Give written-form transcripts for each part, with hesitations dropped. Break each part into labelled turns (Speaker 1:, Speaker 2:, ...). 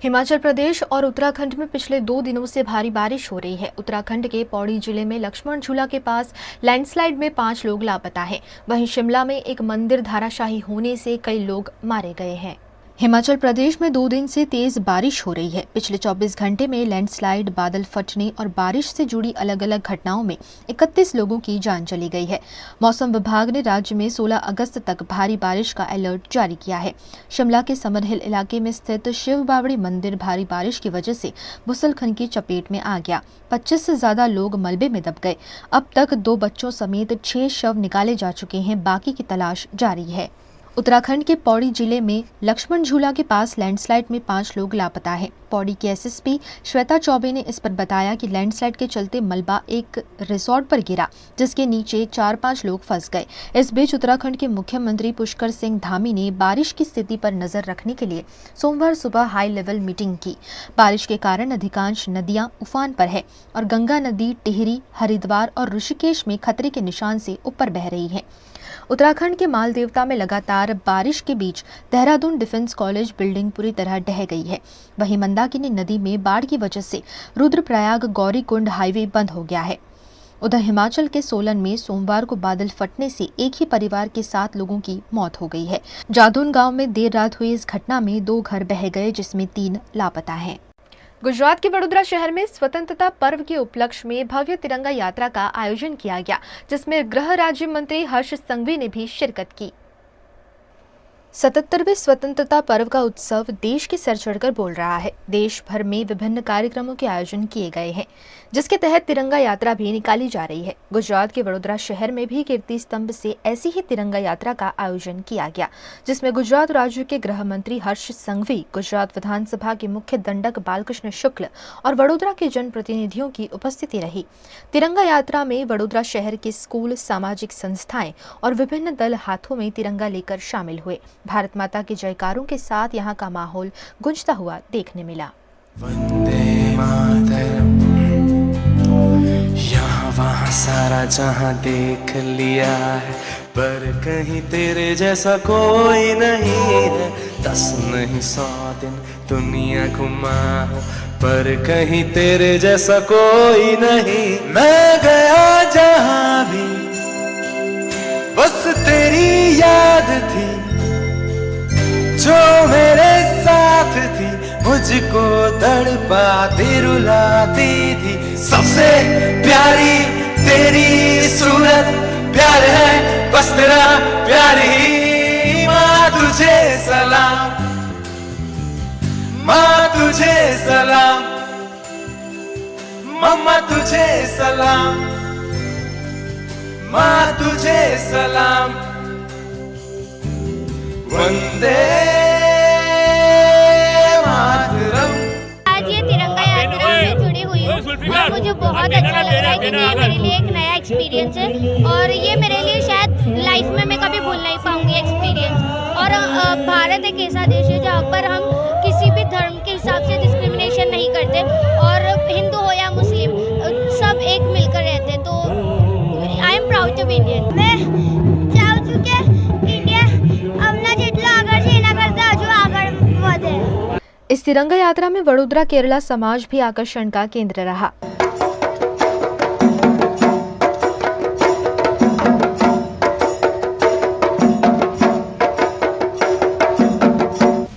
Speaker 1: हिमाचल प्रदेश और उत्तराखंड में पिछले 2 दिनों से भारी बारिश हो रही है। उत्तराखंड के पौड़ी जिले में लक्ष्मण झूला के पास लैंडस्लाइड में 5 लोग लापता हैं। वहीं शिमला में एक मंदिर धराशायी होने से कई लोग मारे गए हैं। हिमाचल प्रदेश में 2 दिन से तेज बारिश हो रही है। पिछले 24 घंटे में लैंडस्लाइड, बादल फटने और बारिश से जुड़ी अलग अलग घटनाओं में 31 लोगों की जान चली गई है। मौसम विभाग ने राज्य में 16 अगस्त तक भारी बारिश का अलर्ट जारी किया है। शिमला के समर हिल इलाके में स्थित शिव बावड़ी मंदिर भारी बारिश की वजह से भूस्खलन की चपेट में आ गया। 25 से ज्यादा लोग मलबे में दब गए। अब तक 2 बच्चों समेत 6 शव निकाले जा चुके हैं। बाकी की तलाश जारी है। उत्तराखंड के पौड़ी जिले में लक्ष्मण झूला के पास लैंडस्लाइड में 5 लोग लापता हैं। पौड़ी के एसएसपी श्वेता चौबे ने इस पर बताया कि लैंडस्लाइड के चलते मलबा एक रिसोर्ट पर गिरा, जिसके नीचे 4-5 लोग फंस गए। इस बीच उत्तराखंड के मुख्यमंत्री पुष्कर सिंह धामी ने बारिश की स्थिति पर नजर रखने के लिए सोमवार सुबह हाई लेवल मीटिंग की। बारिश के कारण अधिकांश नदियां उफान पर है और गंगा नदी टिहरी, हरिद्वार और ऋषिकेश में खतरे के निशान से ऊपर बह रही है। उत्तराखंड के मालदेवता में लगातार बारिश के बीच देहरादून डिफेंस कॉलेज बिल्डिंग पूरी तरह ढह गई है। वहीं मंदाकिनी नदी में बाढ़ की वजह से रुद्रप्रयाग गौरीकुंड हाईवे बंद हो गया है। उधर हिमाचल के सोलन में सोमवार को बादल फटने से एक ही परिवार के 7 लोगों की मौत हो गई है। जादून गांव में देर रात हुई इस घटना में 2 घर बह गए, जिसमें 3 लापता हैं। गुजरात के वडोदरा शहर में स्वतंत्रता पर्व के उपलक्ष्य में भव्य तिरंगा यात्रा का आयोजन किया गया, जिसमें गृह राज्य मंत्री हर्ष संघवी ने भी शिरकत की। 77वें स्वतंत्रता पर्व का उत्सव देश के सर चढ़कर बोल रहा है। देश भर में विभिन्न कार्यक्रमों के आयोजन किए गए हैं, जिसके तहत तिरंगा यात्रा भी निकाली जा रही है। गुजरात के वडोदरा शहर में भी कीर्ति स्तंभ से ऐसी ही तिरंगा यात्रा का आयोजन किया गया, जिसमें गुजरात राज्य के गृह मंत्री हर्ष संघवी, गुजरात विधानसभा के मुख्य दंडक बालकृष्ण शुक्ल और वडोदरा के जनप्रतिनिधियों की उपस्थिति रही। तिरंगा यात्रा में वडोदरा शहर के स्कूल, सामाजिक संस्थाएं और विभिन्न दल हाथों में तिरंगा लेकर शामिल हुए। भारत माता के जयकारों के साथ यहाँ का माहौल गूंजता हुआ देखने मिला।
Speaker 2: वंदे मातरम, यहाँ वहाँ सारा जहाँ देख लिया है, पर कहीं तेरे जैसा कोई नहीं है। 10 नहीं 100 दिन दुनिया घुमा हूँ, पर कहीं तेरे जैसा कोई नहीं। मैं गया जहाँ भी बस तेरी याद थी, जो मेरे साथ थी, मुझको तड़पाती रुलाती थी। सबसे प्यारी तेरी सूरत, प्यार है बस तेरा प्यार ही। माँ तुझे सलाम, माँ तुझे सलाम, मम्मा तुझे सलाम, माँ तुझे सलाम। वंदे मातरम।
Speaker 3: आज ये तिरंगा यात्रा में जुड़ी हुई हूँ और मुझे बहुत अच्छा लग रहा है, क्योंकि ये मेरे लिए एक नया एक्सपीरियंस है और ये मेरे लिए शायद लाइफ में मैं कभी भूल नहीं पाऊंगी एक्सपीरियंस। और भारत एक ऐसा देश है जहाँ पर हम किसी भी धर्म के हिसाब से डिस्क्रिमिनेशन नहीं करते, और हिंदू हो या मुस्लिम सब एक मिलकर रहते। तो I am proud to be Indian. मैं चाहूँ છું કે इंडिया अपना જેટલા આગળ છે એના કરતાં હજુ આગળ વધે।
Speaker 1: इस तिरंगा यात्रा में वडोदरा केरला समाज भी आकर्षण का केंद्र रहा।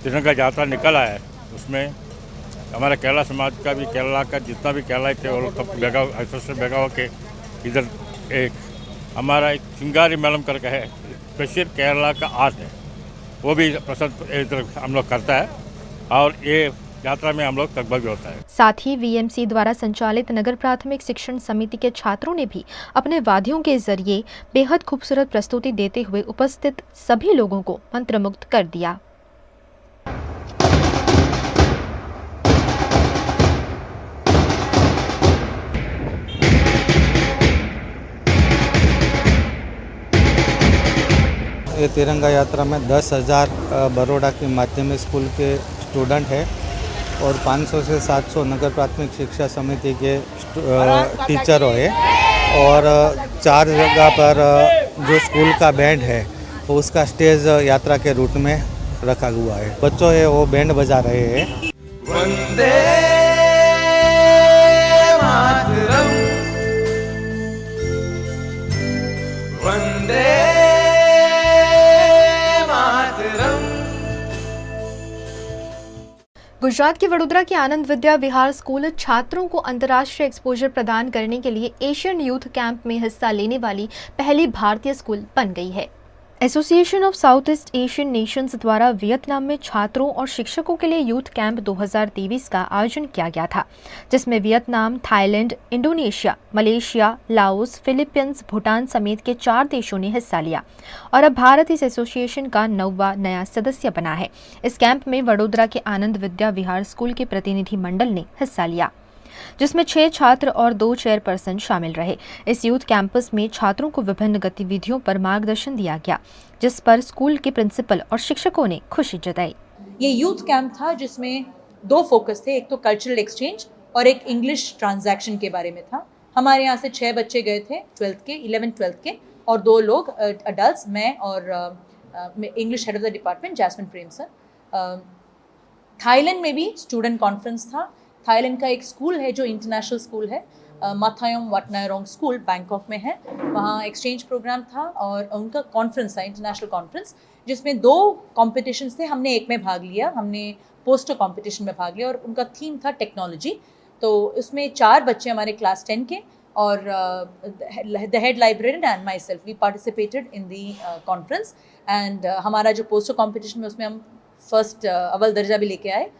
Speaker 4: तिरंगा यात्रा निकला है, उसमें हमारा केरला समाज का भी, केरला का जितना भी केरला थे वो लोग सब बेगा होके इधर एक हमारा एक सिंगारी मेलम करके है, स्पेशल केरला का आर्ट है, वो भी पसंद इधर हम लोग करता है और ये यात्रा में हम लोग तकबा भी होता है।
Speaker 1: साथ ही वीएमसी द्वारा संचालित नगर प्राथमिक शिक्षण समिति के छात्रों ने भी अपने वाद्यों के जरिए बेहद खूबसूरत प्रस्तुति देते हुए उपस्थित सभी लोगों को मंत्रमुग्ध कर दिया।
Speaker 5: ये तिरंगा यात्रा में 10,000 बड़ौदा की माध्यमिक स्कूल के स्टूडेंट है और 500 से 700 नगर प्राथमिक शिक्षा समिति के टीचर है, और 4 जगह पर जो स्कूल का बैंड है उसका स्टेज यात्रा के रूट में रखा हुआ है। बच्चों है वो बैंड बजा रहे हैं।
Speaker 2: वंदे मातरम वंदे मातरम।
Speaker 1: गुजरात के वडोदरा के आनंद विद्या विहार स्कूल छात्रों को अंतर्राष्ट्रीय एक्सपोजर प्रदान करने के लिए एशियन यूथ कैंप में हिस्सा लेने वाली पहली भारतीय स्कूल बन गई है। Association of south east Asian Nations द्वारा वियतनाम में छात्रों और शिक्षकों के लिए यूथ कैंप 2023 का आयोजन किया गया था, जिसमें Vietnam, Thailand, Indonesia, Malaysia, Laos, Philippines, Bhutan समेत के 4 देशों ने हिस्सा लिया और अब भारत इस एसोसिएशन का 9वां नया सदस्य बना है। इस कैंप में वडोदरा के आनंद विद्या विहार स्कूल के प्रतिनिधि मंडल ने हिस्सा लिया, जिसमें 6 छात्र और 2 चेयरपर्सन शामिल रहे। इस यूथ कैंपस में छात्रों को विभिन्न गतिविधियों पर मार्गदर्शन दिया गया, जिस पर स्कूल के प्रिंसिपल और शिक्षकों ने खुशी जताई।
Speaker 6: ये यूथ कैंप था जिसमें 2 फोकस थे, एक तो कल्चरल एक्सचेंज और एक इंग्लिश ट्रांजैक्शन के बारे में था। हमारे यहाँ से 6 बच्चे गए थे 12th के, 11th-12th के, और 2 लोग अडल्ट, मैं और English head of the department Jasmine Prem sir. Thailand में भी स्टूडेंट कॉन्फ्रेंस था। थाईलैंड का एक स्कूल है जो इंटरनेशनल स्कूल है, माथायोम वाटनायरोंग स्कूल, बैंकॉक में है। वहाँ एक्सचेंज प्रोग्राम था और उनका कॉन्फ्रेंस था, इंटरनेशनल कॉन्फ्रेंस, जिसमें 2 कॉम्पिटिशन्स थे। हमने एक में भाग लिया, हमने पोस्टर कॉम्पिटिशन में भाग लिया और उनका थीम था टेक्नोलॉजी। तो उसमें 4 बच्चे हमारे क्लास 10 के और the head librarian and myself, we participated in the conference. And हमारा जो पोस्टर कॉम्पिटिशन में उसमें हम फर्स्ट अव्वल दर्जा भी लेके आए।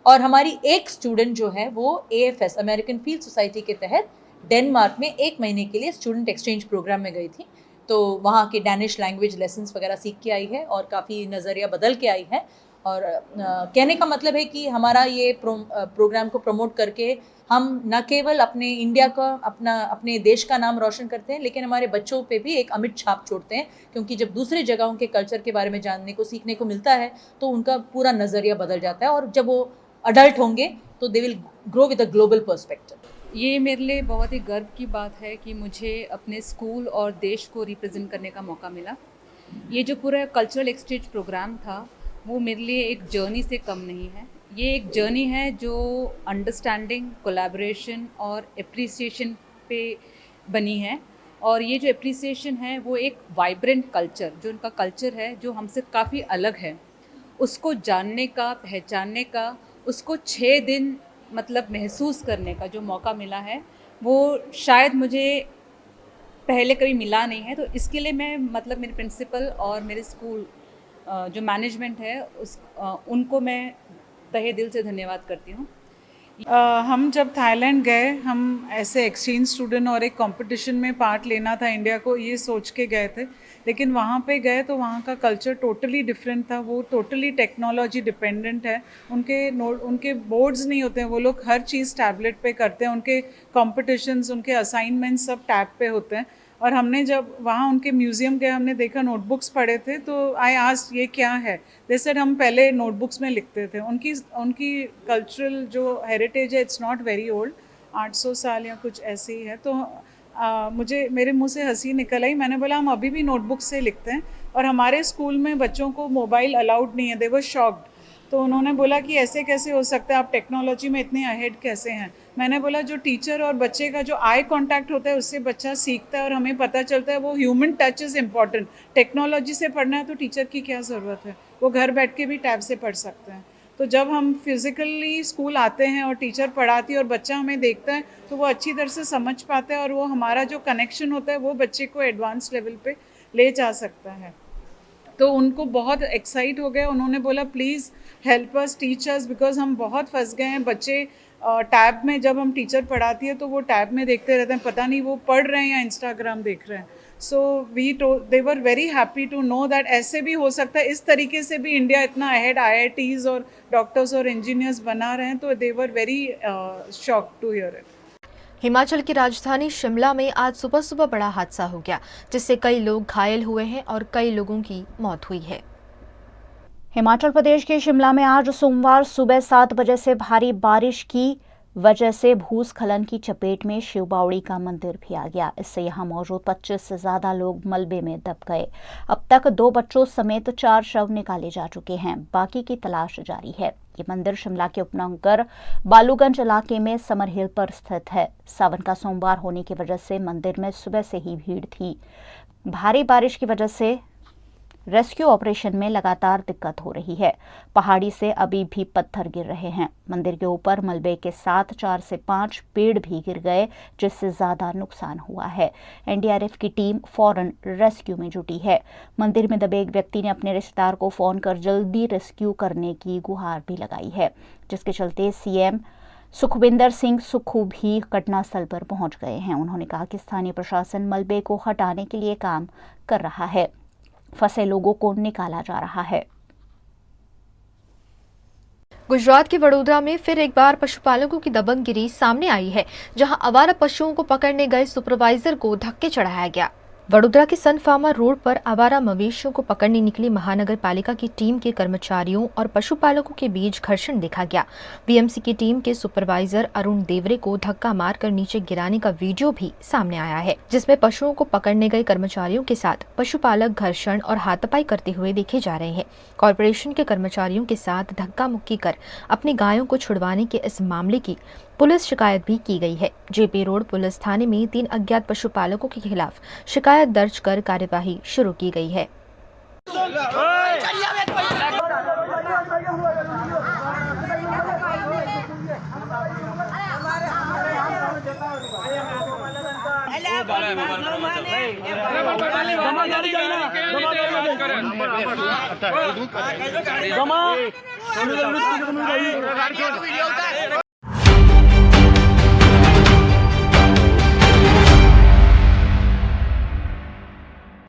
Speaker 6: और हमारी एक स्टूडेंट जो है वो AFS, अमेरिकन फील्ड सोसाइटी के तहत डेनमार्क में 1 महीने के लिए स्टूडेंट एक्सचेंज प्रोग्राम में गई थी। तो वहाँ के डैनिश लैंग्वेज लेसन्स वगैरह सीख के आई है और काफ़ी नज़रिया बदल के आई है। और कहने का मतलब है कि हमारा ये प्रोग्राम को प्रमोट करके हम न केवल अपने इंडिया का, अपने देश का नाम रोशन करते हैं, लेकिन हमारे बच्चों पे भी एक अमिट छाप छोड़ते हैं, क्योंकि जब दूसरी जगहों के कल्चर के बारे में जानने को, सीखने को मिलता है तो उनका पूरा नज़रिया बदल जाता है और जब वो अडल्ट होंगे तो they will grow with a global perspective.
Speaker 7: ये मेरे लिए बहुत ही गर्व की बात है कि मुझे अपने स्कूल और देश को रिप्रेजेंट करने का मौका मिला। ये जो पूरा कल्चरल एक्सचेंज प्रोग्राम था वो मेरे लिए एक जर्नी से कम नहीं है। ये एक जर्नी है जो अंडरस्टैंडिंग, कोलैबोरेशन और एप्रिसिएशन पे बनी है। और ये जो एप्रिसिएशन है वो एक वाइब्रेंट कल्चर, जो उनका कल्चर है जो हमसे काफ़ी अलग है, उसको जानने का, पहचानने का, उसको 6 दिन मतलब महसूस करने का जो मौका मिला है वो शायद मुझे पहले कभी मिला नहीं है। तो इसके लिए मैं मतलब मेरे प्रिंसिपल और मेरे स्कूल जो मैनेजमेंट है उनको मैं तहे दिल से धन्यवाद करती हूँ।
Speaker 8: हम जब थाईलैंड गए, हम ऐसे एक्सचेंज स्टूडेंट और एक कंपटीशन में पार्ट लेना था इंडिया को, ये सोच के गए थे। लेकिन वहाँ पे गए तो वहाँ का कल्चर टोटली डिफरेंट था। वो टोटली टेक्नोलॉजी डिपेंडेंट है। उनके बोर्ड्स नहीं होते हैं, वो लोग हर चीज़ टैबलेट पे करते हैं। उनके कॉम्पिटिशन्स, उनके असाइनमेंट्स सब टैब पे होते हैं। और हमने जब वहाँ उनके म्यूज़ियम गए, हमने देखा नोटबुक्स पढ़े थे, तो आई आस्क्ड ये क्या है। दे सेड हम पहले नोटबुक्स में लिखते थे। उनकी कल्चरल जो हेरिटेज है इट्स नॉट वेरी ओल्ड, 800 साल या कुछ ऐसे ही है। तो मुझे मेरे मुंह से हंसी निकल आई। मैंने बोला हम अभी भी नोटबुक से लिखते हैं और हमारे स्कूल में बच्चों को मोबाइल अलाउड नहीं है। दे वर शॉक्ड। तो उन्होंने बोला कि ऐसे कैसे हो सकता है, आप टेक्नोलॉजी में इतने अहेड कैसे हैं। मैंने बोला जो टीचर और बच्चे का जो आई कांटेक्ट होता है उससे बच्चा सीखता है और हमें पता चलता है वो human touch is important. Technology से पढ़ना है तो टीचर की क्या ज़रूरत है, वो घर बैठ के भी टैब से पढ़ सकते हैं। तो जब हम फिज़िकली स्कूल आते हैं और टीचर पढ़ाती है और बच्चा हमें देखता है तो वो अच्छी तरह से समझ पाता है और वो हमारा जो कनेक्शन होता है वो बच्चे को एडवांस लेवल पे ले जा सकता है। तो उनको बहुत एक्साइट हो गए। उन्होंने बोला please help us, teach us, because हम बहुत फंस गए हैं। बच्चे टैब में जब हम टीचर पढ़ाती है तो वो टैब में देखते रहते हैं, पता नहीं वो पढ़ रहे हैं या इंस्टाग्राम देख रहे हैं। So they were very happy to know that ऐसे भी हो सकता है, इस तरीके से भी इंडिया इतना अहेड IITs और डॉक्टर्स और इंजीनियर्स बना रहे हैं। तो they were very shocked to hear it.
Speaker 1: Himachal की राजधानी शिमला में आज सुबह सुबह बड़ा हादसा हो गया, जिससे कई लोग घायल हुए हैं और कई लोगों की मौत हुई है।
Speaker 9: हिमाचल प्रदेश के शिमला में आज सोमवार सुबह 7 बजे से भारी बारिश की वजह से भूस्खलन की चपेट में शिव बावड़ी का मंदिर भी आ गया। इससे यहां मौजूद 25 से ज्यादा लोग मलबे में दब गए। अब तक 2 बच्चों समेत 4 शव निकाले जा चुके हैं। बाकी की तलाश जारी है। ये मंदिर शिमला के उपनगर बालूगंज इलाके में समर हिल पर स्थित है। सावन का सोमवार होने की वजह से मंदिर में सुबह से ही भीड़ थी। भारी बारिश की वजह से रेस्क्यू ऑपरेशन में लगातार दिक्कत हो रही है। पहाड़ी से अभी भी पत्थर गिर रहे हैं। मंदिर के ऊपर मलबे के साथ 4 से 5 पेड़ भी गिर गए, जिससे ज्यादा नुकसान हुआ है। एनडीआरएफ की टीम फौरन रेस्क्यू में जुटी है। मंदिर में दबे एक व्यक्ति ने अपने रिश्तेदार को फोन कर जल्दी रेस्क्यू करने की गुहार भी लगाई है, जिसके चलते सीएम सुखविंदर सिंह सुक्खू भी घटनास्थल पर पहुंच गए हैं। उन्होंने कहा कि स्थानीय प्रशासन मलबे को हटाने के लिए काम कर रहा है। फंसे लोगों को निकाला जा रहा है।
Speaker 1: गुजरात के वडोदरा में फिर एक बार पशुपालकों की दबंगगिरी सामने आई है, जहां आवारा पशुओं को पकड़ने गए सुपरवाइजर को धक्के चढ़ाया गया। वडोदरा के सन फार्मा रोड पर आवारा मवेशियों को पकड़ने निकली महानगर पालिका की टीम के कर्मचारियों और पशुपालकों के बीच घर्षण देखा गया। बीएमसी की टीम के सुपरवाइजर अरुण देवरे को धक्का मारकर नीचे गिराने का वीडियो भी सामने आया है, जिसमें पशुओं को पकड़ने गए कर्मचारियों के साथ पशुपालक घर्षण और हाथापाई करते हुए देखे जा रहे हैं। कॉर्पोरेशन के कर्मचारियों के साथ धक्का मुक्की कर अपनी गायों को छुड़वाने के इस मामले की पुलिस शिकायत भी की गई है। जेपी रोड पुलिस थाने में 3 अज्ञात पशुपालकों के खिलाफ शिकायत दर्ज कर कार्यवाही शुरू की गई है।